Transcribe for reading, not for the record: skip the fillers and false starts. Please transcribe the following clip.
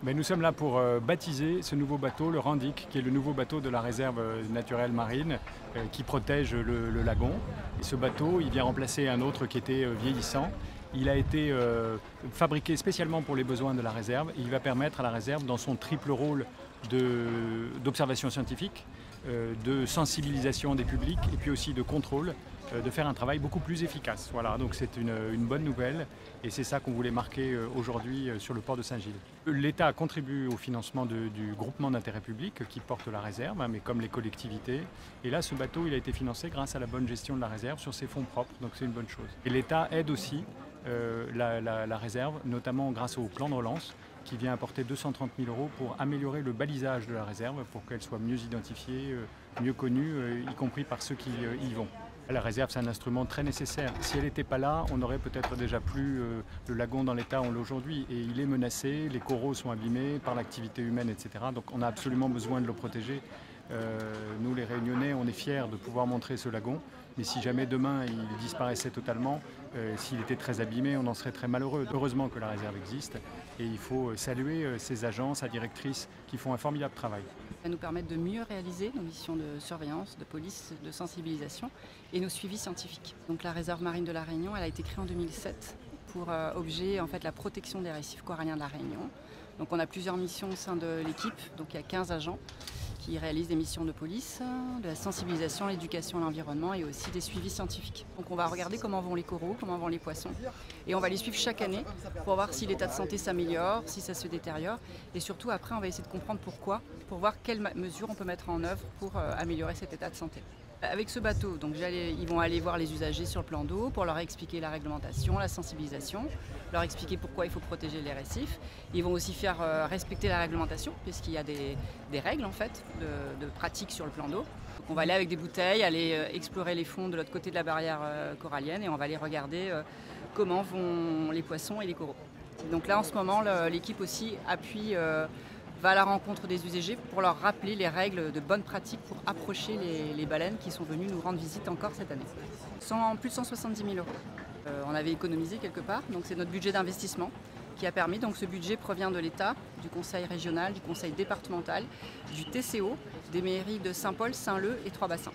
Nous sommes là pour baptiser ce nouveau bateau, le Randic, qui est le nouveau bateau de la réserve naturelle marine qui protège le lagon. Et ce bateau, il vient remplacer un autre qui était vieillissant. Il a été fabriqué spécialement pour les besoins de la réserve et il va permettre à la réserve, dans son triple rôle d'observation scientifique, de sensibilisation des publics et puis aussi de contrôle, de faire un travail beaucoup plus efficace. Voilà, donc c'est une bonne nouvelle et c'est ça qu'on voulait marquer aujourd'hui sur le port de Saint-Gilles. L'État contribue au financement du groupement d'intérêt public qui porte la réserve, mais comme les collectivités. Et là, ce bateau, il a été financé grâce à la bonne gestion de la réserve sur ses fonds propres, donc c'est une bonne chose. Et l'État aide aussi la réserve, notamment grâce au plan de relance, qui vient apporter 230 000 € pour améliorer le balisage de la réserve, pour qu'elle soit mieux identifiée, mieux connue, y compris par ceux qui y vont. La réserve, c'est un instrument très nécessaire. Si elle n'était pas là, on n'aurait peut-être déjà plus le lagon dans l'état où on l'a aujourd'hui. Et il est menacé, les coraux sont abîmés par l'activité humaine, etc. Donc on a absolument besoin de le protéger. Nous, les Réunionnais, on est fiers de pouvoir montrer ce lagon. Mais si jamais demain il disparaissait totalement, s'il était très abîmé, on en serait très malheureux. Heureusement que la réserve existe et il faut saluer ses agents, sa directrice qui font un formidable travail. Ça va nous permettre de mieux réaliser nos missions de surveillance, de police, de sensibilisation et nos suivis scientifiques. Donc la réserve marine de la Réunion, elle a été créée en 2007 pour objet la protection des récifs coralliens de la Réunion. Donc on a plusieurs missions au sein de l'équipe, donc il y a 15 agents qui réalisent des missions de police, de la sensibilisation, l'éducation à l'environnement et aussi des suivis scientifiques. Donc on va regarder comment vont les coraux, comment vont les poissons et on va les suivre chaque année pour voir si l'état de santé s'améliore, si ça se détériore et surtout après on va essayer de comprendre pourquoi, pour voir quelles mesures on peut mettre en œuvre pour améliorer cet état de santé. Avec ce bateau, donc, ils vont aller voir les usagers sur le plan d'eau pour leur expliquer la réglementation, la sensibilisation, leur expliquer pourquoi il faut protéger les récifs. Ils vont aussi faire respecter la réglementation puisqu'il y a des règles en fait, de pratique sur le plan d'eau. On va aller avec des bouteilles, aller explorer les fonds de l'autre côté de la barrière corallienne et on va aller regarder comment vont les poissons et les coraux. Donc là en ce moment l'équipe aussi appuie va à la rencontre des usagers pour leur rappeler les règles de bonne pratique pour approcher les baleines qui sont venues nous rendre visite encore cette année. Plus de 170 000 €. On avait économisé quelque part, donc c'est notre budget d'investissement qui a permis, donc ce budget provient de l'État, du conseil régional, du conseil départemental, du TCO, des mairies de Saint-Paul, Saint-Leu et Trois-Bassins.